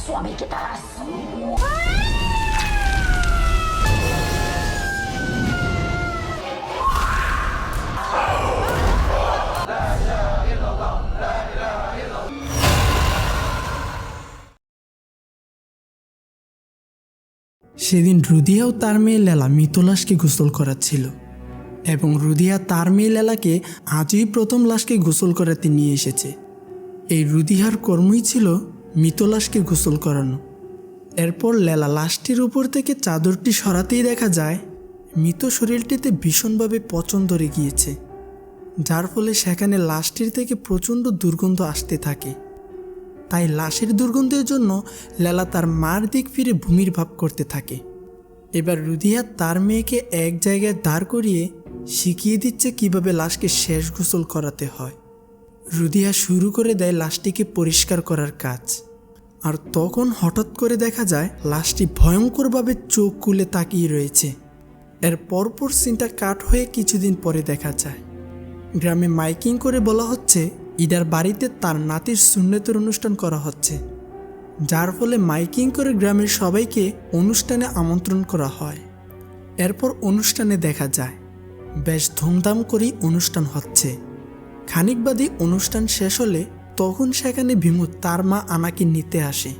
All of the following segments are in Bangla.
suami kita semua. সেদিন রুদিয়া ও তার মেয়ে লেলা মৃত লাশকে গোসল করাচ্ছিল এবং রুদিয়া তার মেয়ে লেলাকে আজই প্রথম লাশকে গোসল করাতে নিয়ে এসেছে। এই রুদিয়ার কর্মই ছিল মৃত লাশকে গোসল করানো। এরপর লেলা লাশটির উপর থেকে চাদরটি সরাতেই দেখা যায় মৃত শরীরটিতে ভীষণভাবে পচন ধরে গিয়েছে, যার ফলে সেখানে লাশটির থেকে প্রচণ্ড দুর্গন্ধ আসতে থাকে। তাই লাশের দুর্গন্ধের জন্য লেলা তার মার দিক ফিরে ভূমির ভাব করতে থাকে। এবার রুদিয়া তার মেয়েকে এক জায়গায় দাঁড় করিয়ে শিখিয়ে দিচ্ছে কিভাবে লাশকে শেষ গোসল করাতে হয়। রুদিয়া শুরু করে দেয় লাশটিকে পরিষ্কার করার কাজ। আর তখন হঠাৎ করে দেখা যায় লাশটি ভয়ঙ্করভাবে চোখ খুলে তাকিয়ে রয়েছে। এর পরপর সিনটা কাট হয়ে কিছুদিন পরে দেখা যায় গ্রামে মাইকিং করে বলা হচ্ছে ইদার বাড়িতে তার নাতির সুন্নতের অনুষ্ঠান করা হচ্ছে, যার ফলে মাইকিং করে গ্রামের সবাইকে অনুষ্ঠানে আমন্ত্রণ করা হয়। এরপর অনুষ্ঠানে দেখা যায় বেশ ধুমধাম করেই অনুষ্ঠান হচ্ছে। খানিক বাদে অনুষ্ঠান শেষ হলে তখন সেখানে বিমু তার মা আনাকে নিতে আসে।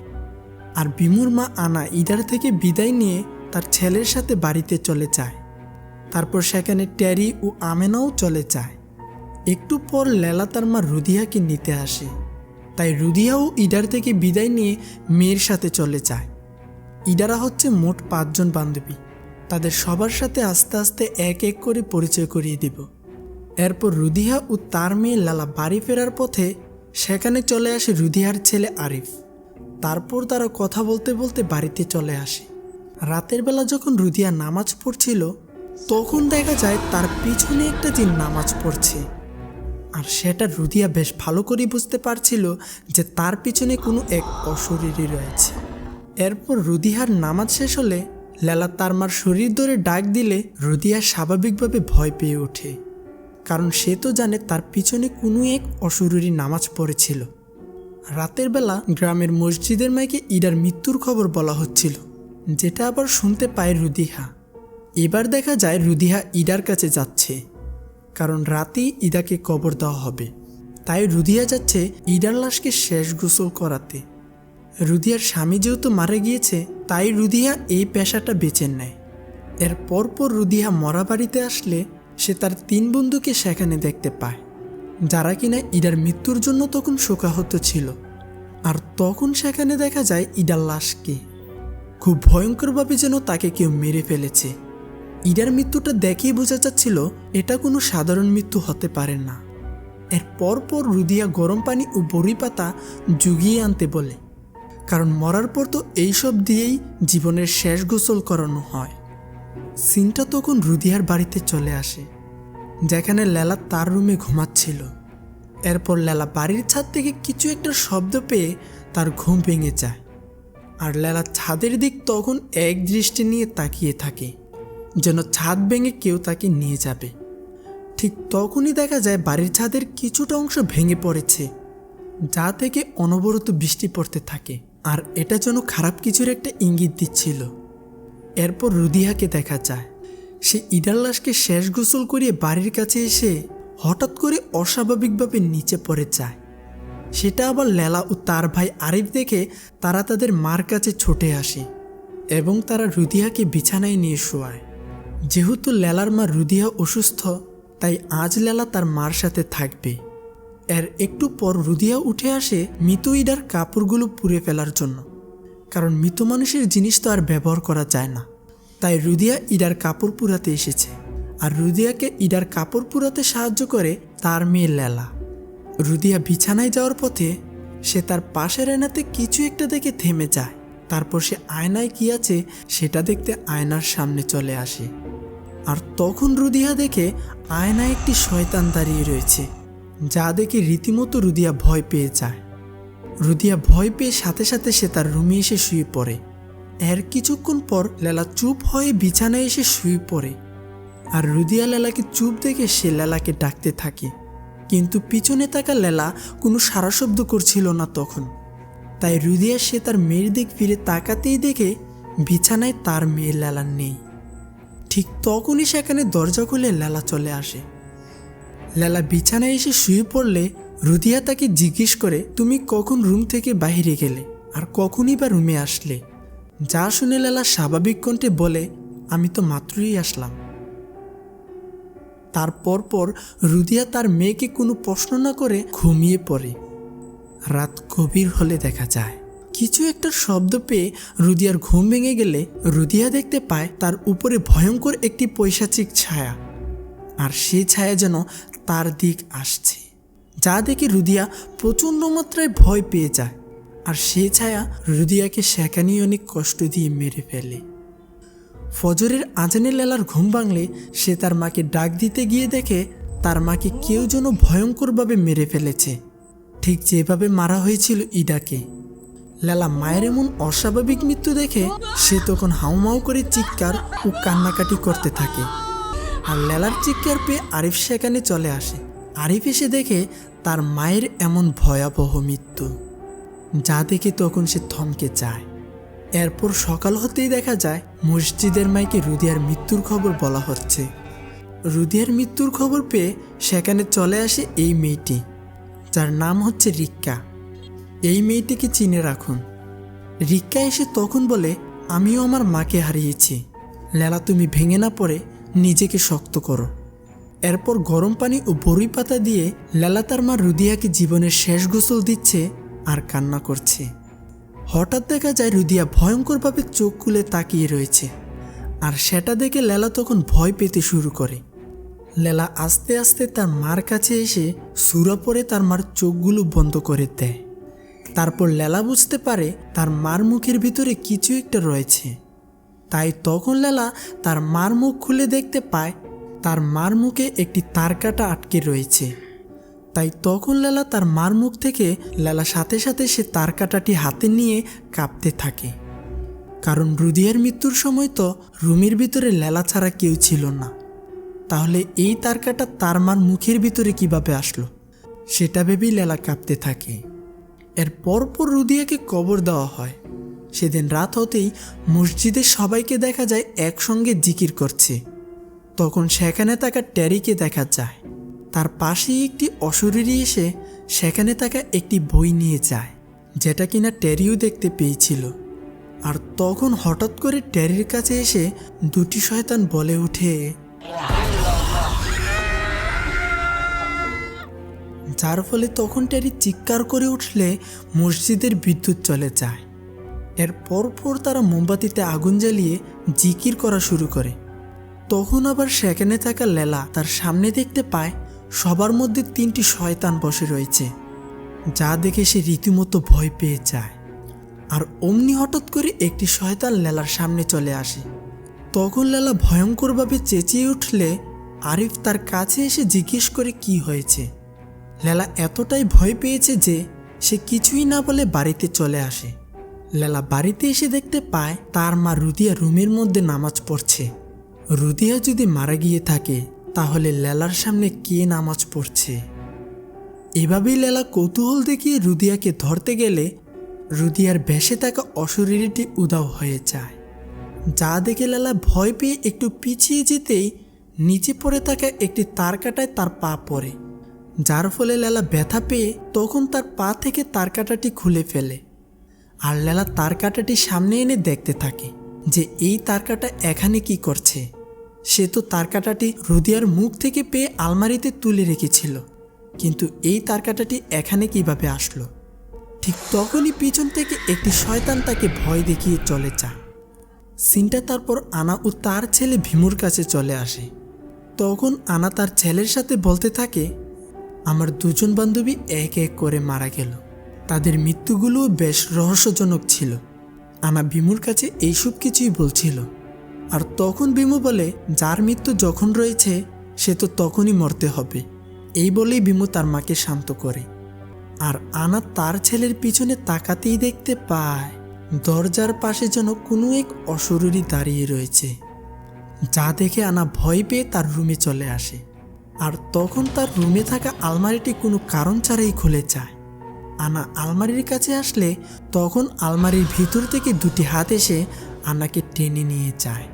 আর বিমুর মা আনা ইদার থেকে বিদায় নিয়ে তার ছেলের সাথে বাড়িতে চলে যায়। তারপর সেখানে ট্যারি ও আমেনাও চলে যায়। একটু পর লেলা তার মা রুদিয়াকে নিতে আসে, তাই রুদিয়াও ইডার থেকে বিদায় নিয়ে মেয়ের সাথে চলে যায়। ইডারা হচ্ছে মোট 5 জন বান্ধবী। তাদের সবার সাথে আস্তে আস্তে এক এক করে পরিচয় করিয়ে দিব। এরপর রুদিয়া ও তার মেয়ে লেলা বাড়ি ফেরার পথে সেখানে চলে আসে রুদিয়ার ছেলে আরিফ। তারপর তারা কথা বলতে বলতে বাড়িতে চলে আসে। রাতের বেলা যখন রুদিয়া নামাজ পড়ছিল তখন দেখা যায় তার পিছনে একটা জিন নামাজ পড়ছে। আর সেটা রুদিয়া বেশ ভালো করে বুঝতে পারছিল যে তার পিছনে কোনো এক অশরীরী রয়েছে। এরপর রুদিয়ার নামাজ শেষ হলে লেলা তার মার শরীর ধরে ডাক দিলে রুদিয়া স্বাভাবিকভাবে ভয় পেয়ে ওঠে, কারণ সে তো জানে তার পিছনে কোনো এক অশরীরী নামাজ পড়েছিল। রাতের বেলা গ্রামের মসজিদের মাইকে ইডার মৃত্যুর খবর বলা হচ্ছিল, যেটা আবার শুনতে পায় রুদিয়া। এবার দেখা যায় রুদিয়া ইডার কাছে যাচ্ছে, কারণ রাতেই ইদাকে কবর দেওয়া হবে। তাই রুদিয়া যাচ্ছে ইডার লাশকে শেষ গোসল করাতে। রুদিয়ার স্বামী যেহেতু মারা গিয়েছে তাই রুদিয়া এই পেশাটা বেছে নেয়। এর পরপর রুদিয়া মরা বাড়িতে আসলে সে তার 3 বন্ধুকে সেখানে দেখতে পায়, যারা কিনা ইডার মৃত্যুর জন্য তখন শোকাহত ছিল। আর তখন সেখানে দেখা যায় ইডার লাশকে খুব ভয়ঙ্করভাবে যেন তাকে কেউ মেরে ফেলেছে। ইডার মৃত্যুটা দেখেই বোঝা যাচ্ছিল এটা কোনো সাধারণ মৃত্যু হতে পারে না। এর পরপর রুদিয়া গরম পানি ও বড়ি পাতা জুগিয়ে আনতে বলে, কারণ মরার পর তো এইসব দিয়েই জীবনের শেষ গোসল করানো হয়। সিনটা তখন রুদিয়ার বাড়িতে চলে আসে, যেখানে লেলা তার রুমে ঘুমাচ্ছিল। এরপর লেলা বাড়ির ছাদ থেকে কিছু একটা শব্দ পেয়ে তার ঘুম ভেঙে যায়। আর লেলা ছাদের দিক তখন এক দৃষ্টি নিয়ে তাকিয়ে থাকে, যেন ছাদ ভেঙে কেউ তাকে নিয়ে যাবে। ঠিক তখনই দেখা যায় বাড়ির ছাদের কিছুটা অংশ ভেঙে পড়েছে, যা থেকে অনবরত বৃষ্টি পড়তে থাকে। আর এটা যেন খারাপ কিছুর একটা ইঙ্গিত দিচ্ছিল। এরপর রুদিয়াকে দেখা যায় সে ইডার লাশকে শেষ গোসল করিয়ে বাড়ির কাছে এসে হঠাৎ করে অস্বাভাবিকভাবে নিচে পড়ে যায়। সেটা আবার লেলা ও তার ভাই আরিফ দেখে তারা তাদের মার কাছে ছুটে আসে এবং তারা রুদিয়াকে বিছানায় নিয়ে শোয়ায়। যেহেতু লেলার মা রুদিয়া অসুস্থ, তাই আজ লেলা তার মার সাথে থাকবে। এর একটু পর রুদিয়া উঠে আসে মৃত ইডার কাপড়গুলো পুড়ে ফেলার জন্য, কারণ মৃত মানুষের জিনিস তো আর ব্যবহার করা যায় না। তাই রুদিয়া ইডার কাপড় পুরাতে এসেছে। আর রুদিয়াকে ইডার কাপড় পুরাতে সাহায্য করে তার মেয়ে লেলা। রুদিয়া বিছানায় যাওয়ার পথে সে তার পাশের আয়নাতে কিছু একটা দেখে থেমে যায়। তারপর সে আয়নায় কি আছে সেটা দেখতে আয়নার সামনে চলে আসে। আর তখন রুদিয়া দেখে আয়নায় একটি শয়তান দাঁড়িয়ে রয়েছে, যা দেখে রীতিমতো রুদিয়া ভয় পেয়ে যায়। রুদিয়া ভয় পেয়ে সাথে সাথে সে তার রুমে এসে শুয়ে পড়ে। এর কিছুক্ষণ পর লেলা চুপ হয়ে বিছানায় এসে শুয়ে পড়ে। আর রুদিয়া লেলাকে চুপ দেখে সে লেলাকে ডাকতে থাকে, কিন্তু পিছনে থাকা লেলা কোনো সাড়া শব্দ করছিল না তখন। তাই রুদিয়া সে তার মেয়ের দিক ফিরে তাকাতেই দেখে বিছানায় তার মেয়ে লেলা নেই। ঠিক তখনই সেখানে দরজা খুলে লেলা চলে আসে। লেলা বিছানায় এসে শুয়ে পড়লে রুদিয়া তাকে জিজ্ঞেস করে, তুমি কখন রুম থেকে বাইরে গেলে আর কখনই বা রুমে আসলে? যা শুনে লেলা স্বাভাবিক কণ্ঠে বলে, আমি তো মাত্রই আসলাম। তারপর রুদিয়া তার মেয়েকে কোনো প্রশ্ন না করে ঘুমিয়ে পড়ে। রাত গভীর হলে দেখা যায় কিছু একটা শব্দ পেয়ে রুদিয়ার ঘুম ভেঙে গেলে রুদিয়া দেখতে পায় তার উপরে ভয়ঙ্কর একটি পৈশাচিক ছায়া, আর সেই ছায়া যেন তার দিক আসছে। যা দেখে রুদিয়া প্রচণ্ড মাত্রায় ভয় পেয়ে যায়, আর সেই ছায়া রুদিয়াকে সেখানেই অনেক কষ্ট দিয়ে মেরে ফেলে। ফজরের আজানে লেলার ঘুম ভাঙলে সে তার মাকে ডাক দিতে গিয়ে দেখে তার মাকে কেউ যেন ভয়ঙ্করভাবে মেরে ফেলেছে, ঠিক যেভাবে মারা হয়েছিল ইদাকে। লেলা মায়ের এমন অস্বাভাবিক মৃত্যু দেখে সে তখন হাউমাউ করে চিৎকার ও কান্নাকাটি করতে থাকে। আর লেলার চিৎকার পেয়ে আরিফ সেখানে চলে আসে। আরিফ এসে দেখে তার মায়ের এমন ভয়াবহ মৃত্যু, যা দেখে তখন সে থমকে যায়। এরপর সকাল হতেই দেখা যায় মসজিদের মাইকে রুদিয়ার মৃত্যুর খবর বলা হচ্ছে। রুদিয়ার মৃত্যুর খবর পেয়ে সেখানে চলে আসে এই মেয়েটি, যার নাম হচ্ছে রিক্কা। এই মেয়েটিকে চিনে রাখুন। রিক্কা এসে তখন বলে, আমিও আমার মাকে হারিয়েছি। লেলা, তুমি ভেঙে না পড়ে নিজেকে শক্ত করো। এরপর গরম পানি ও বড়ি পাতা দিয়ে লেলা তার মা রুদিয়াকে জীবনের শেষ গোসল দিচ্ছে আর কান্না করছে। হঠাৎ দেখা যায় রুদিয়া ভয়ঙ্করভাবে চোখ খুলে তাকিয়ে রয়েছে, আর সেটা দেখে লেলা তখন ভয় পেতে শুরু করে। লেলা আস্তে আস্তে তার মার কাছে এসে সূরা পড়ে তার মার চোখগুলো বন্ধ করে দেয়। তারপর লেলা বুঝতে পারে তার মার মুখের ভিতরে কিছু একটা রয়েছে। তাই তখন লেলা তার মার মুখ খুলে দেখতে পায় তার মার মুখে একটি তারকাটা আটকে রয়েছে। তাই তখন লেলা তার মার মুখ থেকে সাথে সাথে সে তারকাটাটি হাতে নিয়ে কাঁপতে থাকে। কারণ রুদিয়ার মৃত্যুর সময় তো রুমের ভিতরে লেলা ছাড়া কেউ ছিল না। তাহলে এই তারকাটা তার মার মুখের ভিতরে কিভাবে আসলো, সেটা ভেবেই লেলা কাঁপতে থাকে। এর পরপর রুদিয়াকে কবর দেওয়া হয়। সেদিন রাত হতেই মসজিদের সবাইকে দেখা যায় একসঙ্গে জিকির করছে। তখন সেখানে থাকা ট্যারিকে দেখা যায়। তার পাশেই একটি অশরীরী এসে সেখানে থাকা একটি বই নিয়ে যায়, যেটা কিনা ট্যারিও দেখতে পেয়েছিল। আর তখন হঠাৎ করে ট্যারির কাছে এসে দুটি শয়তান বলে ওঠে, যার ফলে তখন ট্যারি চিৎকার করে উঠলে মসজিদের বিদ্যুৎ চলে যায়। এর পরপর তারা মোমবাতিতে আগুন জ্বালিয়ে জিকির করা শুরু করে। তখন আবার সেখানে থাকা লেলা তার সামনে দেখতে পায় সবার মধ্যে তিনটি শয়তান বসে রয়েছে, যা দেখে সে রীতিমতো ভয় পেয়ে যায়। আর অমনি হঠাৎ করে একটি শয়তান লেলার সামনে চলে আসে। তখন লেলা ভয়ঙ্করভাবে চেঁচিয়ে উঠলে আরিফ তার কাছে এসে জিজ্ঞেস করে কি হয়েছে। লেলা এতটাই ভয় পেয়েছে যে সে কিছুই না বলে বাড়িতে চলে আসে। লেলা বাড়িতে এসে দেখতে পায় তার মা রুদিয়া রুমের মধ্যে নামাজ পড়ছে। রুদিয়া যদি মারা গিয়ে থাকে তাহলে লেলার সামনে কে নামাজ পড়ছে? এভাবেই লেলা কৌতূহল দেখিয়ে রুদিয়াকে ধরতে গেলে রুদিয়ার ভেসে থাকা অশরীরীটি উধাও হয়ে যায়, যা দেখে লেলা ভয় পেয়ে একটু পিছিয়ে যেতেই নিচে পড়ে থাকা একটি তারকাটায় তার পা পড়ে, যার ফলে লেলা ব্যথা পেয়ে তখন তার পা থেকে তারকাটাটি খুলে ফেলে। আর লেলা তারকাটাটি সামনে এনে দেখতে থাকে যে এই তারকাটা এখানে কি করছে। সে তো তারকাটাটি রুদিয়ার মুখ থেকে পেয়ে আলমারিতে তুলে রেখেছিল, কিন্তু এই তারকাটাটি এখানে কিভাবে আসলো? ঠিক তখনই পিছন থেকে একটি শয়তান তাকে ভয় দেখিয়ে চলে যায়। সিনটা তারপর আনা ও তার ছেলে ভীমুর কাছে চলে আসে। তখন আনা তার ছেলের সাথে বলতে থাকে, আমার দুজন বান্ধবী এক এক করে মারা গেল। তাদের মৃত্যুগুলোও বেশ রহস্যজনক ছিল। আনা ভীমুর কাছে এইসব কিছুই বলছিল। আর তখন ভীমু বলে, যার মৃত্যু যখন রয়েছে সে তো তখনই মরতে হবে। এই বলেই ভীমু তার মাকে শান্ত করে। আর আনা তার ছেলের পিছনে তাকাতেই দেখতে পায় দরজার পাশে যেন কোনো এক অশরীরী দাঁড়িয়ে রয়েছে, যা দেখে আনা ভয় পেয়ে তার রুমে চলে আসে। আর তখন তার রুমে থাকা আলমারিটি কোনো কারণ ছাড়াই খুলে যায়। আনা আলমারির কাছে আসলে তখন আলমারির ভিতর থেকে দুটি হাত এসে আনাকে টেনে নিয়ে যায়,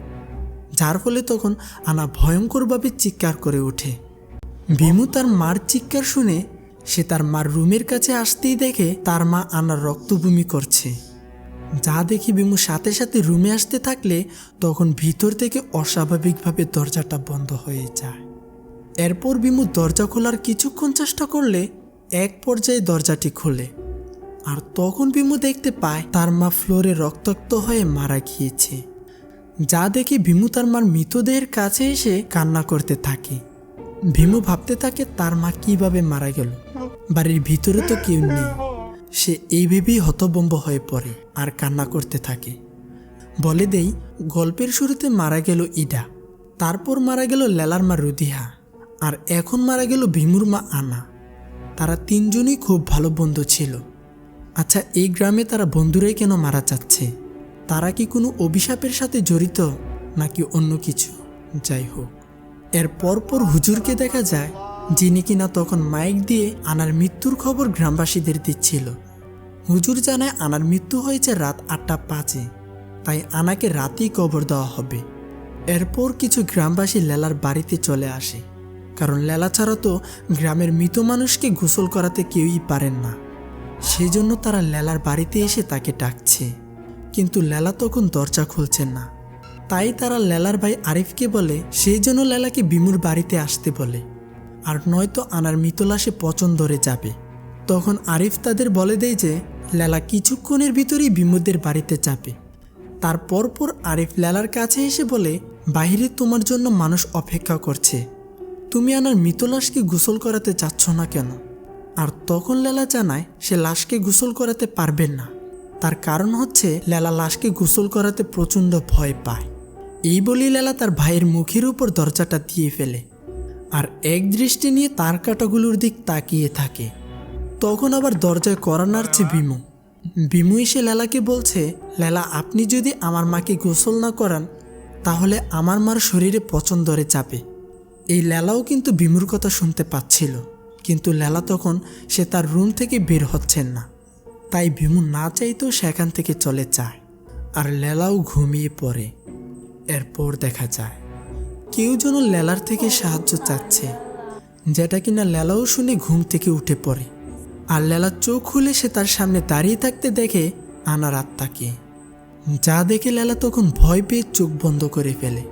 যার ফলে তখন আনা ভয়ঙ্করভাবে চিৎকার করে ওঠে। ভীমু তার মার চিৎকার শুনে সে তার মার রুমের কাছে আসতেই দেখে তার মা আনার রক্তবমি করছে, যা দেখে ভীমু সাথে সাথে রুমে আসতে থাকলে তখন ভিতর থেকে অস্বাভাবিকভাবে দরজাটা বন্ধ হয়ে যায়। এরপর ভীমু দরজা খোলার কিছুক্ষণ চেষ্টা করলে এক পর্যায়ে দরজাটি খোলে, আর তখন ভীমু দেখতে পায় তার মা ফ্লোরে রক্তাক্ত হয়ে মারা গিয়েছে, যা দেখে ভীমু তার মার মৃতদেহের কাছে এসে কান্না করতে থাকে। ভীমু ভাবতে থাকে তার মা কিভাবে মারা গেল, বাড়ির ভিতরে তো কেউ নেই। সে এই ভেবেই হতভম্ব হয়ে পড়ে আর কান্না করতে থাকে। বলে দেই, গল্পের শুরুতে মারা গেল ইডা, তারপর মারা গেল লেলার মা রুদিহা, আর এখন মারা গেল ভীমুর মা আনা। তারা তিনজনই খুব ভালো বন্ধু ছিল। আচ্ছা, এই গ্রামে তারা বন্ধুরাই কেন মারা যাচ্ছে? তারা কি কোনো অভিশাপের সাথে জড়িত নাকি অন্য কিছু? যাই হোক, এর পরপর হুজুরকে দেখা যায়, যিনি কিনা তখন মাইক দিয়ে আনার মৃত্যুর খবর গ্রামবাসীদের দিচ্ছিল। হুজুর জানায় আনার মৃত্যু হয়েছে রাত 8:05, তাই আনাকে রাতেই কবর দেওয়া হবে। এরপর কিছু গ্রামবাসী লেলার বাড়িতে চলে আসে, কারণ লেলা ছাড়া তো গ্রামের মৃত মানুষকে গোসল করাতে কেউই পারেন না। সেজন্য তারা লেলার বাড়িতে এসে তাকে ডাকছে, কিন্তু লেলা তখন দরজা খুলছেন না। তাই তারা লেলার ভাই আরিফকে বলে সেই জন্য লেলাকে ভীমুর বাড়িতে আসতে বলে, আর নয়তো আনার মৃত লাশে পচন ধরে যাবে। তখন আরিফ তাদের বলে দেয় যে লেলা কিছুক্ষণের ভিতরেই ভীমুদের বাড়িতে যাবে। তার পরপর আরিফ লেলার কাছে এসে বলে, বাইরে তোমার জন্য মানুষ অপেক্ষা করছে, তুমি আনার মৃত লাশকে গোসল করাতে চাচ্ছ না কেন? আর তখন লেলা জানায় সে লাশকে গোসল করাতে পারবেন না। তার কারণ হচ্ছে লেলা লাশকে গোসল করাতে প্রচণ্ড ভয় পায়। এই বলি লেলা তার ভাইয়ের মুখের উপর দরজাটা দিয়ে ফেলে, আর এক দৃষ্টি নিয়ে তার কাটাগুলোর দিক তাকিয়ে থাকে। তখন আবার দরজায় কড়া নাড়ছে ভীমু। ভীমু এসে লেলাকে বলছে, লেলা, আপনি যদি আমার মাকে গোসল না করান তাহলে আমার মার শরীরে পচন ধরে যাবে। এই লেলাও কিন্তু ভীমুর কথা শুনতে পাচ্ছিল, কিন্তু লেলা তখন সে তার রুম থেকে বের হচ্ছেন না। তাই ভীমু না চাইতেও সেখান থেকে চলে যায়, আর লেলাও ঘুমিয়ে পড়ে। এরপর দেখা যায় কেউ যেন লেলার থেকে সাহায্য চাচ্ছে, যেটা কিনা লেলাও শুনে ঘুম থেকে উঠে পড়ে। আর লেলা চোখ খুলে সে তার সামনে দাঁড়িয়ে থাকতে দেখে আনার আত্মাকে, যা দেখে লেলা তখন ভয় পেয়ে চোখ বন্ধ করে ফেলে।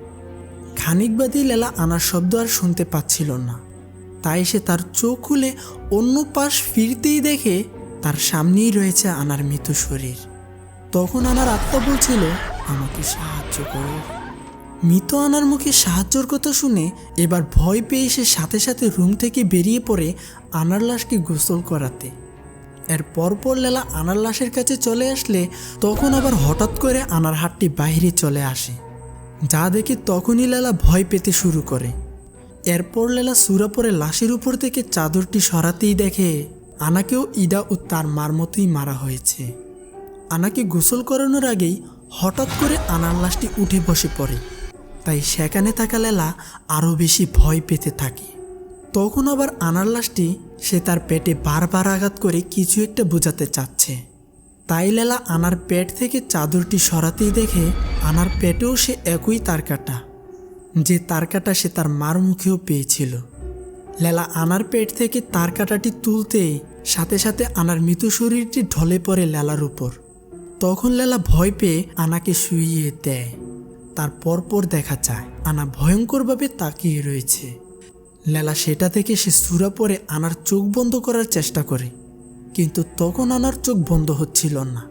খানিক বাদে লেলা আনার শব্দ আর শুনতে পাচ্ছিল না, তাই সে তার চোখ খুলে অন্য পাশ ফিরতেই দেখে তার সামনেই রয়েছে আনার মৃত শরীর। তখন আনার আত্মা বলছিল, আমাকে সাহায্য করো। মৃত আনার মুখে সাহায্যর কথা শুনে এবার ভয় পেয়ে সে সাথে সাথে রুম থেকে বেরিয়ে পড়ে আনার লাশকে গোসল করাতে। এর পরপর লেলা আনার লাশের কাছে চলে আসলে তখন আবার হঠাৎ করে আনার হাতটি বাইরে চলে আসে, যা দেখে তখনই লেলা ভয় পেতে শুরু করে। এরপর লেলা সূরা পরে লাশের উপর থেকে চাদরটি সরাতেই দেখে আনাকেও ইডা ও তার মার মতোই মারা হয়েছে। আনাকে গোসল করানোর আগেই হঠাৎ করে আনার লাশটি উঠে বসে পড়ে, তাই সেখানে থাকা লেলা আরও বেশি ভয় পেতে থাকে। তখন আবার আনার লাশটি সে তার পেটে বারবার আঘাত করে কিছু একটা বোঝাতে চাচ্ছে। তাই লেলা আনার পেট থেকে চাদরটি সরাতেই দেখে আনার পেটেও সে একই তারকাটা, যে তারকাটা সে তার মার মুখেও পেয়েছিল। লেলা আনার পেট থেকে তারকাটাটি তুলতেই সাথে সাথে আনার মৃত শরীরটি ঢলে পড়ে লেলার উপর। তখন লেলা ভয় পেয়ে আনাকে শুইয়ে দেয়। তার পরপর দেখা যায় আনা ভয়ঙ্করভাবে তাকিয়ে রয়েছে। লেলা সেটা থেকে সে সূরা পরে আনার চোখ বন্ধ করার চেষ্টা করে, কিন্তু তখন আনার চোখ বন্ধ হচ্ছিল না।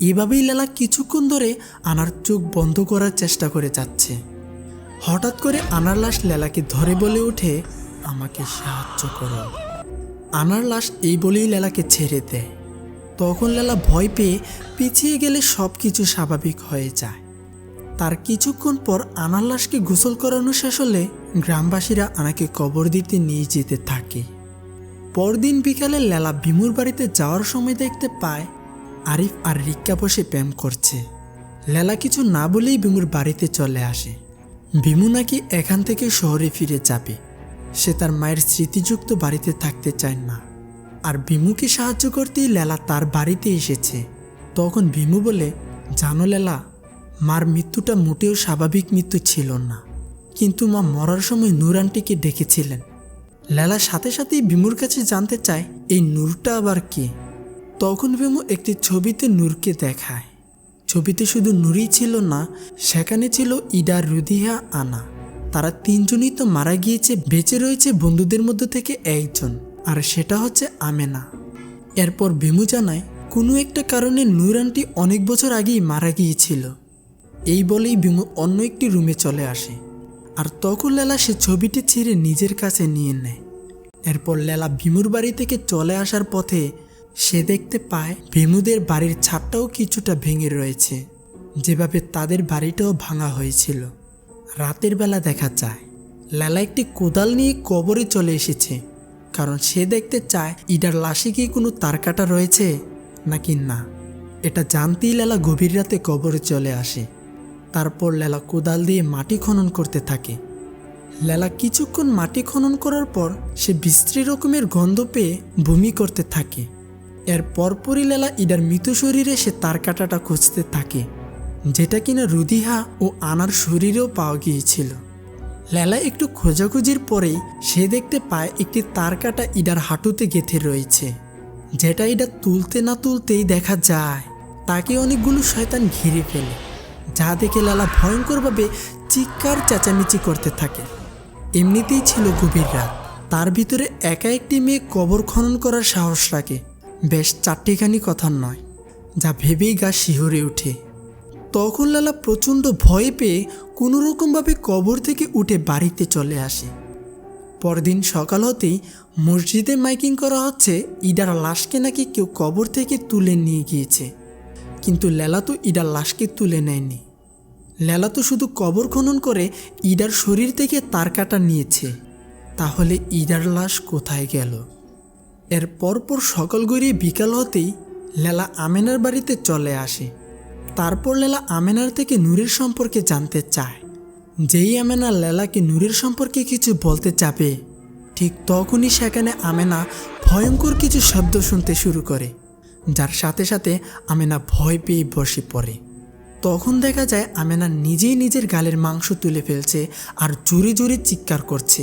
এভাবেই লেলা কিছুক্ষণ ধরে আনার চোখ বন্ধ করার চেষ্টা করে যাচ্ছে। হঠাৎ করে আনার লাশ লেলাকে ধরে বলে ওঠে, আমাকে সাহায্য করো। আনার লাশ এই বলেই লেলাকে ছেড়ে দেয়। তখন লেলা ভয় পেয়ে পিছিয়ে গেলে সব কিছু স্বাভাবিক হয়ে যায়। তার কিছুক্ষণ পর আনার লাশকে গোসল করানো শেষ হলে গ্রামবাসীরা আনাকে কবর দিতে নিয়ে যেতে থাকে। পরদিন বিকালে লেলা ভীমুর বাড়িতে যাওয়ার সময় দেখতে পায় আরিফ আর রিক্কা বসে প্রেম করছে। লেলা কিছু না বলেই ভীমুর বাড়িতে চলে আসে। ভীমু নাকি এখান থেকে শহরে ফিরে যাবে, সে তার মায়ের স্মৃতিযুক্ত বাড়িতে থাকতে চায় না। আর ভীমুকে সাহায্য করতেই লেলা তার বাড়িতে এসেছে। তখন ভীমু বলে, জানো লেলা, মার মৃত্যুটা মোটেও স্বাভাবিক মৃত্যু ছিল না, কিন্তু মা মরার সময় নূর আন্টিকে ডেকেছিলেন। লেলা সাথে সাথেই ভীমুর কাছে জানতে চায় এই নূরটা আবার কে। তখন ভীমু একটি ছবিতে নূরকে দেখায়। ছবিতে শুধু নূরই ছিল না, সেখানে ছিল ইডা, রুদিয়া, আনা। তারা তিনজনই তো মারা গিয়েছে, বেঁচে রয়েছে বন্ধুদের মধ্য থেকে একজন, আর সেটা হচ্ছে আমেনা। এরপর ভীমু জানায় কোনো একটা কারণে নূর আন্টি অনেক বছর আগেই মারা গিয়েছিল। এই বলেই ভীমু অন্য একটি রুমে চলে আসে, আর তখন লেলা সে ছবিটি ছিঁড়ে নিজের কাছে নিয়ে নেয়। এরপর লেলা ভীমুর বাড়ি থেকে চলে আসার পথে সে দেখতে পায় ভীমুদের বাড়ির ছাদটাও কিছুটা ভেঙে রয়েছে, যেভাবে তাদের বাড়িটাও ভাঙা হয়েছিল। রাতের বেলা দেখা যায় লেলা একটি কোদাল নিয়ে কবরে চলে এসেছে, কারণ সে দেখতে চায় ইডার লাশে কি কোনো তার কাটা রয়েছে নাকি না। এটা জানতেই লেলা গভীর রাতে কবরে চলে আসে। তারপর লেলা কোদাল দিয়ে মাটি খনন করতে থাকে। লেলা কিছুক্ষণ মাটি খনন করার পর সে বিশ্রী রকমের গন্ধ পেয়ে বমি করতে থাকে। এর পরপরই লেলা ইডার মৃত শরীরে সে তার কাটাটা খুঁজতে থাকে, যেটা কিনা রুদিহা ও আনার শরীরেও পাওয়া গিয়েছিল। লেলা একটু খোঁজাখুঁজির পরেই সে দেখতে পায় একটি তার কাটা ইডার হাঁটুতে গেঁথে রয়েছে, যেটা ইডা তুলতে না তুলতেই দেখা যায় তাকে অনেকগুলো শয়তান ঘিরে ফেলে, যা দেখে লেলা ভয়ঙ্করভাবে চিৎকার চেঁচামেচি করতে থাকে। এমনিতেই ছিল গভীর রাত, তার ভিতরে একা একটি মেয়ে কবর খনন করার সাহস রাখে, বেশ চারটিখানি কথা নয়, যা ভেবেই গা শিহরে ওঠে। তখন লেলা প্রচণ্ড ভয় পেয়ে কোনো রকমভাবে কবর থেকে উঠে বাড়িতে চলে আসে। পরদিন সকাল হতেই মসজিদে মাইকিং করা হচ্ছে ইডার লাশকে নাকি কেউ কবর থেকে তুলে নিয়ে গিয়েছে, কিন্তু লেলা তো ইডার লাশকে তুলে নেয়নি। লেলা তো শুধু কবর খনন করে ইডার শরীর থেকে তার কাটা নিয়েছে। তাহলে ইডার লাশ কোথায় গেল? এর পরপর সকাল গড়িয়ে বিকাল হতেই লেলা আমেনার বাড়িতে চলে আসে। তারপর লেলা আমেনার থেকে নূরের সম্পর্কে জানতে চায়। যেই আমেনা লেলাকে নূরের সম্পর্কে কিছু বলতে যাবে, ঠিক তখনই সেখানে আমেনা ভয়ঙ্কর কিছু শব্দ শুনতে শুরু করে, যার সাথে সাথে আমেনা ভয় পেয়ে বসে পড়ে। তখন দেখা যায় আমেনা নিজেই নিজের গালের মাংস তুলে ফেলছে আর জোরে জোরে চিৎকার করছে।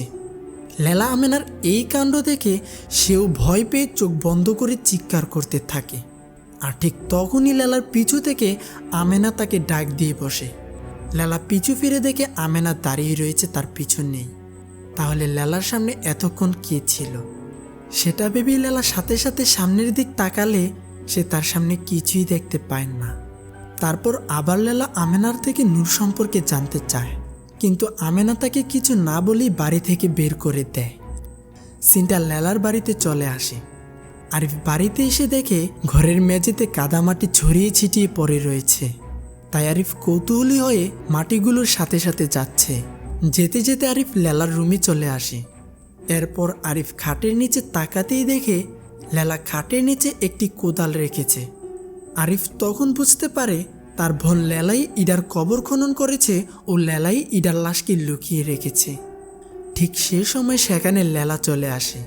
লেলা আমেনার এই কাণ্ড দেখে সেও ভয় পেয়ে চোখ বন্ধ করে চিৎকার করতে থাকে। আর ঠিক তখনই লেলার পিছু থেকে আমেনা তাকে ডাক দিয়ে বসে। লেলা পিছু ফিরে দেখে আমেনা দাঁড়িয়ে রয়েছে, তার পিছু নেই। তাহলে লেলার সামনে এতক্ষণ কে ছিল? সেটা ভেবেই লেলা সাথে সাথে সামনের দিক তাকালে সে তার সামনে কিছুই দেখতে পায় না। তারপর আবার লেলা আমেনার থেকে নূর সম্পর্কে জানতে চায়, কিন্তু আমেনা তাকে কিছু না বলেই বাড়ি থেকে বের করে দেয়। সিনটা লেলার বাড়িতে চলে আসে। আরিফ বাড়িতে এসে দেখে ঘরের মেঝেতে কাদামাটি ছড়িয়ে ছিটিয়ে পড়ে রয়েছে। তাই আরিফ কৌতূহলী হয়ে মাটিগুলোর সাথে সাথে যাচ্ছে। যেতে যেতে আরিফ লেলার রুমে চলে আসে। এরপর আরিফ খাটের নিচে তাকাতেই দেখে লেলা খাটের নিচে একটি কোদাল রেখেছে। আরিফ তখন বুঝতে পারে তার বোন লেলাই ইডার কবর খনন করেছে ও লেলাই ইডার লাশকে লুকিয়ে রেখেছে। ঠিক সে সময় সেখানে লেলা চলে আসে।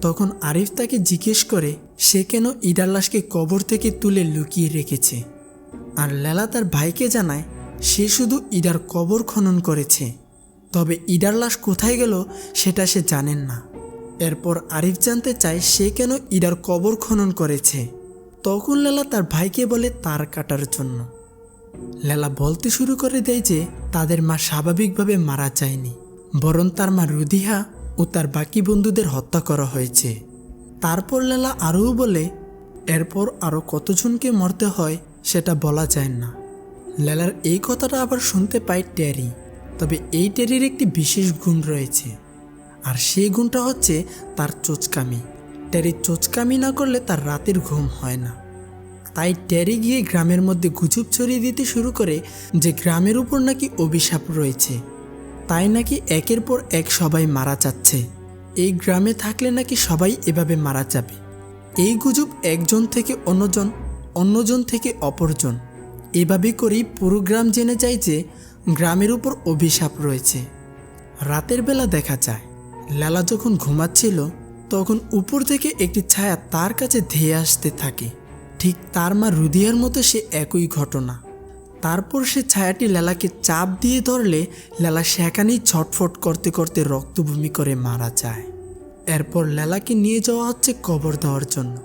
তখন আরিফ তাকে জিজ্ঞেস করে সে কেন ইডার লাশকে কবর থেকে তুলে লুকিয়ে রেখেছে। আর লেলা তার ভাইকে জানায় সে শুধু ইডার কবর খনন করেছে, তবে ইডার লাশ কোথায় গেল সেটা সে জানেন না। এরপর আরিফ জানতে চায় সে কেন ইডার কবর খনন করেছে। তখন লেলা তার ভাইকে বলে তার কাটার জন্য। লেলা বলতে শুরু করে দেয় যে তাদের মা স্বাভাবিকভাবে মারা যায়নি, বরং তার মা রুদিহা ও তার বাকি বন্ধুদের হত্যা করা হয়েছে। তারপর লেলা আরও বলে এরপর আরও কতজনকে মরতে হয় সেটা বলা যায় না। লেলার এই কথাটা আবার শুনতে পায় টেরি। তবে এই টেরির একটি বিশেষ গুণ রয়েছে, আর সেই গুণটা হচ্ছে তার চোচকামি। টেরি চোচকামি না করলে তার রাতের ঘুম হয় না। তাই টেরি গিয়ে গ্রামের মধ্যে গুজব ছড়িয়ে দিতে শুরু করে যে গ্রামের উপর নাকি অভিশাপ রয়েছে, তাই নাকি একের পর এক সবাই মারা যাচ্ছে। এই গ্রামে থাকলে নাকি সবাই এভাবে মারা যাবে। এই গুজব একজন থেকে অন্যজন, অন্যজন থেকে অপরজন, এভাবে করেই পুরো গ্রাম জেনে যায় যে গ্রামের উপর অভিশাপ রয়েছে। রাতের বেলা দেখা যায় লেলা যখন ঘুমাচ্ছিল তখন উপর থেকে একটি ছায়া তার কাছে ধেয়ে আসতে থাকে। ঠিক তার মা রুদিয়ার মতো সে একই ঘটনা। তারপর সে ছায়াটি লেলাকে চাপ দিয়ে ধরলে লেলা সেখানেই ছটফট করতে করতে রক্তভূমি করে মারা যায়। এরপর লেলাকে নিয়ে যাওয়া হচ্ছে কবর দেওয়ার জন্য।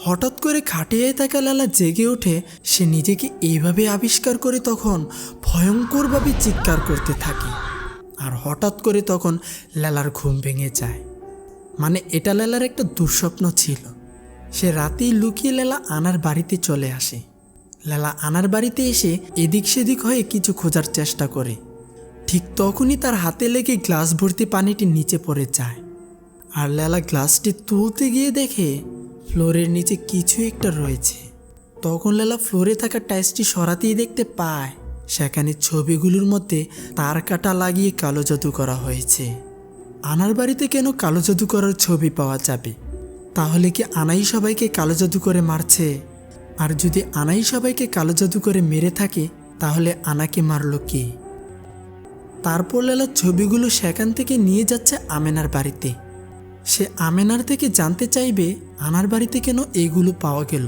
হঠাৎ করে খাটিয়ায় থাকা লেলা জেগে ওঠে। সে নিজেকে এইভাবে আবিষ্কার করে তখন ভয়ঙ্করভাবে চিৎকার করতে থাকে। আর হঠাৎ করে তখন লেলার ঘুম ভেঙে যায়। মানে এটা লেলার একটা দুঃস্বপ্ন ছিল। সে রাতেই লুকিয়ে লেলা আনার বাড়িতে চলে আসে। লেলা আনার বাড়িতে এসে এদিক সেদিক হয়ে কিছু খোঁজার চেষ্টা করে। ঠিক তখনই তার হাতে লেগে গ্লাস ভর্তি পানিটি নিচে পড়ে যায়। আর লেলা গ্লাসটি তুলতে গিয়ে দেখে ফ্লোরের নিচে কিছু একটা রয়েছে। তখন লেলা ফ্লোরে থাকা টাইলসটি সরাতেই দেখতে পায় সেখানে ছবিগুলোর মধ্যে তার কাটা লাগিয়ে কালো জাদু করা হয়েছে। আনার বাড়িতে কেন কালো জাদু করার ছবি পাওয়া যাবে? তাহলে কি আনাই সবাইকে কালো জাদু করে মারছে? আর যদি আনাই সবাইকে কালো জাদু করে মেরে থাকে তাহলে আনাকে মারলো কে? তারপর লেলা ছবিগুলো সেখান থেকে নিয়ে যাচ্ছে আমেনার বাড়িতে। সে আমেনার থেকে জানতে চাইবে আনার বাড়িতে কেন এইগুলো পাওয়া গেল।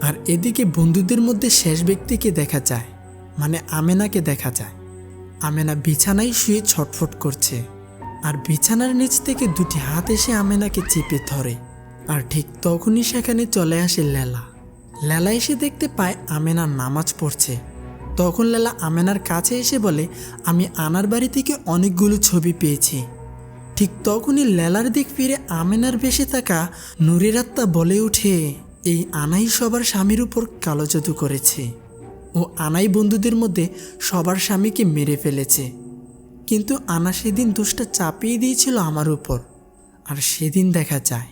আর এদিকে বন্ধুদের মধ্যে শেষ ব্যক্তিকে দেখা যায়, মানে আমেনাকে দেখা যায়। আমেনা বিছানায় শুয়ে ছটফট করছে। আর বিছানার নিচ থেকে দুটি হাত এসে আমেনাকে চেপে ধরে। আর ঠিক তখনই সেখানে চলে আসে লেলা। লেলা এসে দেখতে পায় আমেনা নামাজ পড়ছে। তখন লেলা আমেনার কাছে এসে বলে, আমি আনার বাড়ি থেকে অনেকগুলো ছবি পেয়েছি। ঠিক তখনই লেলার দিক ফিরে আমেনার বেশে থাকা নূরের আত্মা বলে ওঠে, এই আনাই সবার স্বামীর উপর কালো জাদু করেছে। ও আনাই বন্ধুদের মধ্যে সবার স্বামীকে মেরে ফেলেছে। কিন্তু আনা সেদিন দোষটা চাপিয়ে দিয়েছিল আমার উপর। আর সেদিন দেখা যায়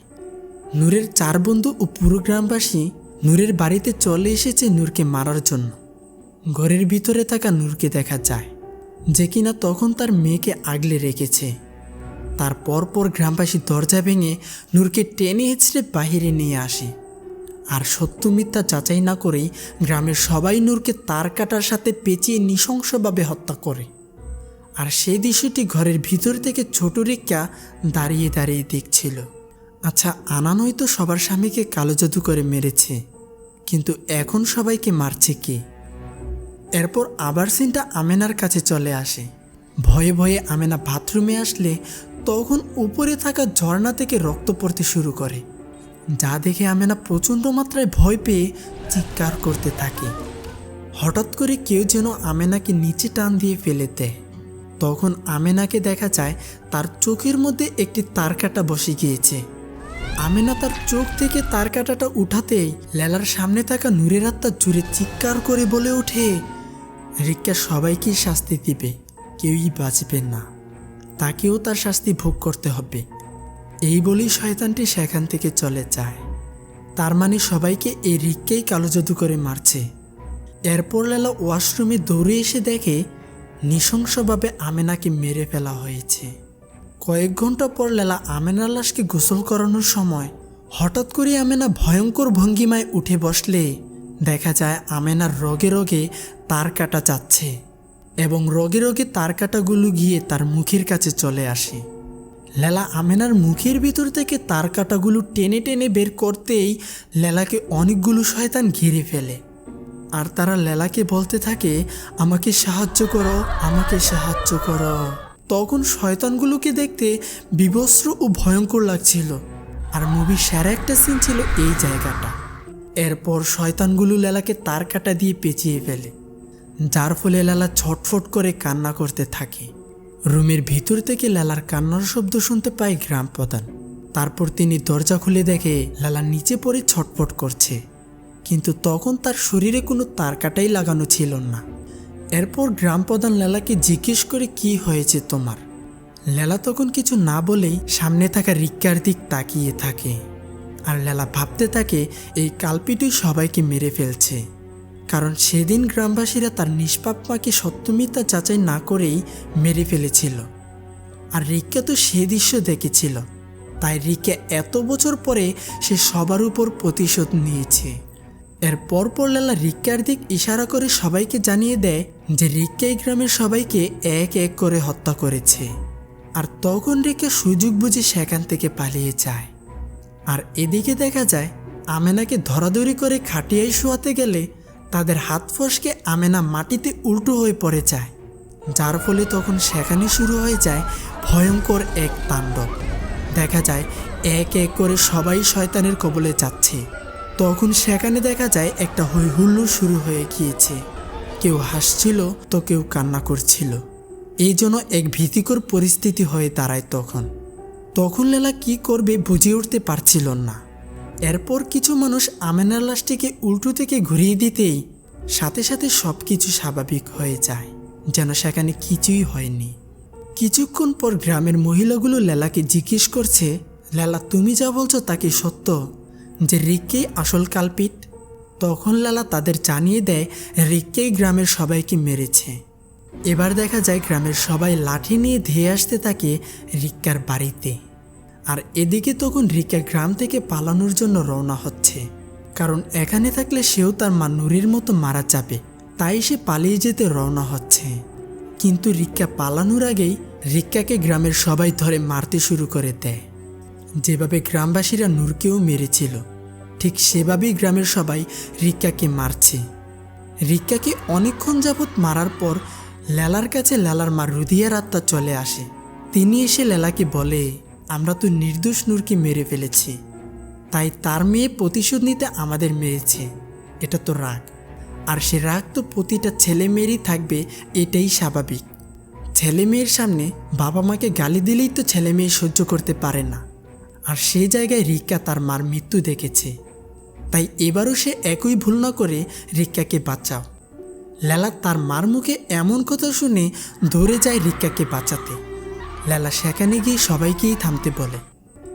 নূরের 4 বন্ধু ও পুরো গ্রামবাসী নূরের বাড়িতে চলে এসেছে নূরকে মারার জন্য। ঘরের ভিতরে থাকা নূরকে দেখা যায় যে কিনা তখন তার মেয়েকে আগলে রেখেছে। তার পরপর গ্রামবাসী দরজা ভেঙে নূরকে টেনে হিঁচড়ে বাহিরে নিয়ে আসে। আর সত্য মিথ্যা যাচাই না করেই গ্রামের সবাই নূরকে তার কাটার সাথে পেঁচিয়ে নৃশংসভাবে হত্যা করে। আর সেই দৃশ্যটি ঘরের ভিতর থেকে ছোট রিক্কা দাঁড়িয়ে দাঁড়িয়ে দেখছিল। আচ্ছা, আনা নয়তো সবার স্বামীকে কালো জাদু করে মেরেছে, কিন্তু এখন সবাইকে মারছে কে? এরপর আবার সিনটা আমেনার কাছে চলে আসে। ভয়ে ভয়ে আমেনা বাথরুমে আসলে তখন উপরে থাকা ঝর্ণা থেকে রক্ত পড়তে শুরু করে, যা দেখে আমেনা প্রচণ্ড মাত্রায় ভয় পেয়ে চিৎকার করতে থাকে। হঠাৎ করে কেউ যেন আমেনাকে নিচে টান দিয়ে ফেলে দেয়। তখন আমেনাকে দেখা যায় তার চোখের মধ্যে একটি তার কাটা বসে গিয়েছে। আমেনা তার চোখ থেকে তার কাটাটা উঠাতেই লেলার সামনে থাকা নূরের আত্মা জোরে চিৎকার করে বলে ওঠে, রিক্কা সবাইকেই শাস্তি দিবে, কেউই বাঁচবে না, তাকেও তার শাস্তি ভোগ করতে হবে। এই বলেই শয়তানটি সেখান থেকে চলে যায়। তার মানে সবাইকে এই রিক্কাই কালো জাদু করে মারছে। এরপর লেলা ওয়াশরুমে দৌড়ে এসে দেখে নৃশংসভাবে আমেনাকে মেরে ফেলা হয়েছে। কয়েক ঘন্টা পর লেলা আমেনার লাশকে গোসল করানোর সময় হঠাৎ করে আমেনা ভয়ঙ্কর ভঙ্গিমায় উঠে বসলে দেখা যায় আমেনার রগে রগে তার কাটা যাচ্ছে এবং রগে রগে তার কাটাগুলো গিয়ে তার মুখের কাছে চলে আসে। লেলা আমেনার মুখের ভিতর থেকে তার কাটাগুলো টেনে টেনে বের করতেই লেলাকে অনেকগুলো শয়তান ঘিরে ফেলে। আর তারা লেলাকে বলতে থাকে, আমাকে সাহায্য করো, আমাকে সাহায্য করো। তখন শয়তানগুলোকে দেখতে বিভৎস ও ভয়ঙ্কর লাগছিল। আর মুভির সেরা একটা সিন ছিল এই জায়গাটা। এরপর শয়তানগুলো লেলাকে তার কাটা দিয়ে পেঁচিয়ে ফেলে, যার ফলে লেলা ছটফট করে কান্না করতে থাকে। রুমের ভিতর থেকে লেলার কান্নার শব্দ শুনতে পায় গ্রাম প্রধান। তারপর তিনি দরজা খুলে দেখে লেলা নিচে পড়ে ছটফট করছে, কিন্তু তখন তার শরীরে কোনো তার কাটাই লাগানো ছিল না। এরপর গ্রাম প্রধান লেলাকে জিজ্ঞেস করে, কি হয়েছে তোমার? লেলা তখন কিছু না বলেই সামনে থাকা রিক্কার দিক তাকিয়ে থাকে। আর লেলা ভাবতে থাকে এই কালপিটই সবাইকে মেরে ফেলছে, কারণ সেদিন গ্রামবাসীরা তার নিষ্পাপ মাকে সত্যমিথ্যা যাচাই না করেই মেরে ফেলেছিল। আর রিক্কা তো সে দৃশ্য দেখেছিল, তাই রিক্কা এত বছর পরে সে সবার উপর প্রতিশোধ নিয়েছে। এর পরপর লেলা রিক্কার দিক ইশারা করে সবাইকে জানিয়ে দেয় যে রিক্কা এই গ্রামের সবাইকে এক এক করে হত্যা করেছে। আর তখন রিক্কা সুযোগ বুঝে সেখান থেকে পালিয়ে যায়। আর এদিকে দেখা যায় আমেনাকে ধরাধরি করে খাটিয়ায় শোয়াতে গেলে তাদের হাত ফসকে আমেনা মাটিতে উল্টো হয়ে পড়ে যায়, যার ফলে তখন সেখানে শুরু হয়ে যায় ভয়ঙ্কর এক তাণ্ডব। দেখা যায় এক এক করে সবাই শয়তানের কবলে যাচ্ছে। তখন সেখানে দেখা যায় একটা হৈহুল্লোড় শুরু হয়ে গিয়েছে। কেউ হাসছিল তো কেউ কান্না করছিল। এই জন্য এক ভীতিকর পরিস্থিতি হয়ে দাঁড়ায়। তখন লেলা কি করবে বুঝে উঠতে পারছিল না। এরপর কিছু মানুষ আমেনার লাশটিকে উল্টো থেকে ঘুরিয়ে দিতেই সাথে সাথে সব কিছু স্বাভাবিক হয়ে যায়, যেন সেখানে কিছুই হয়নি। কিছুক্ষণ পর গ্রামের মহিলাগুলো লেলাকে জিজ্ঞেস করছে, লেলা তুমি যা বলছো তা কি সত্য, যে রিককেই আসল কালপিট? তখন লেলা তাদের জানিয়ে দেয় রিককেই গ্রামের সবাইকে মেরেছে। এবার দেখা যায় গ্রামের সবাই লাঠি নিয়ে ধেয়ে আসতে থাকে রিক্কার বাড়িতে। আর এদিকে তখন রিক্কা গ্রাম থেকে পালানোর জন্য রওনা হচ্ছে, কারণ এখানে থাকলে সেও তার মা নুরির মতো মারা যাবে, তাই সে পালিয়ে যেতে রওনা হচ্ছে। কিন্তু রিক্কা পালানোর আগেই রিক্কাকে গ্রামের সবাই ধরে মারতে শুরু করে দেয়। যেভাবে গ্রামবাসীরা নূরকেও মেরেছিল ঠিক সেভাবেই গ্রামের সবাই রিক্কাকে মারছে। রিক্কাকে অনেকক্ষণ যাবৎ মারার পর লেলার কাছে লেলার মা রুদিয়ার আত্মা চলে আসে। তিনি এসে লেলাকে বলে, আমরা তো নির্দোষ নূরকে মেরে ফেলেছি, তাই তার মেয়ে প্রতিশোধ নিতে আমাদের মেরেছে, এটা তো রাগ। আর সে রাগ তো প্রতিটা ছেলে মেয়েরই থাকবে, এটাই স্বাভাবিক। ছেলে মেয়ের সামনে বাবা মাকে গালি দিলেই তো ছেলে মেয়ে সহ্য করতে পারে না। আর সেই জায়গায় রিক্কা তার মার মৃত্যু দেখেছে, তাই এবারও সে একই ভুল না করে রিক্কাকে বাঁচাও। লেলা তার মার মুখে এমন কথা শুনে দৌড়ে যায় রিক্কাকে বাঁচাতে। লেলা সেখানে গিয়ে সবাইকেই থামতে বলে,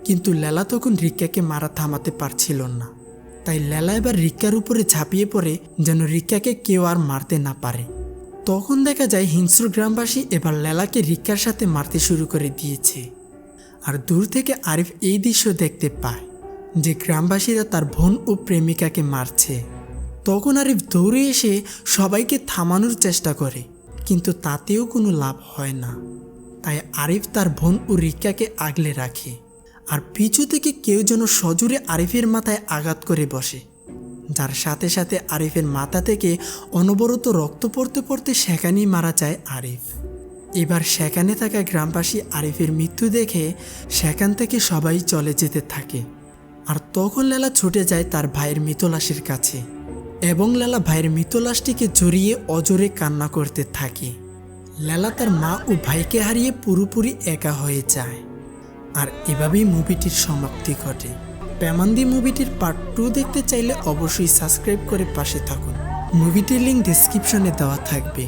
কিন্তু লেলা তখন রিক্কাকে মারা থামাতে পারছিল না। তাই লেলা এবার রিক্কার উপরে ঝাঁপিয়ে পড়ে যেন রিক্কাকে কেউ আর মারতে না পারে। তখন দেখা যায় হিংস্র গ্রামবাসী এবার লেলাকে রিক্কার সাথে মারতে শুরু করে দিয়েছে। আর দূর থেকে আরিফ এই দৃশ্য দেখতে পায় যে গ্রামবাসীরা তার বোন ও প্রেমিকাকে মারছে। তখন আরিফ দৌড়ে এসে সবাইকে থামানোর চেষ্টা করে, কিন্তু তাতেও কোনো লাভ হয় না। তাই আরিফ তার বোন ও রিক্কাকে আগলে রাখে। আর পিছু থেকে কেউ যেন সজোরে আরিফের মাথায় আঘাত করে বসে, যার সাথে সাথে আরিফের মাথা থেকে অনবরত রক্ত পড়তে পড়তে সেখানেই মারা যায় আরিফ। এবার সেখানে থাকা গ্রামবাসী আরিফের মৃত্যু দেখে সেখান থেকে সবাই চলে যেতে থাকে। আর তখন লেলা ছুটে যায় তার ভাইয়ের মৃত লাশের কাছে, এবং লেলা ভাইয়ের মৃত লাশটিকে জড়িয়ে অজরে কান্না করতে থাকে। লেলা তার মা ও ভাইকে হারিয়ে পুরোপুরি একা হয়ে যায়। আর এভাবেই মুভিটির সমাপ্তি ঘটে। প্যামান্দি মুভিটির পার্ট 2 দেখতে চাইলে অবশ্যই সাবস্ক্রাইব করে পাশে থাকুন। মুভিটির লিঙ্ক ডেসক্রিপশনে দেওয়া থাকবে।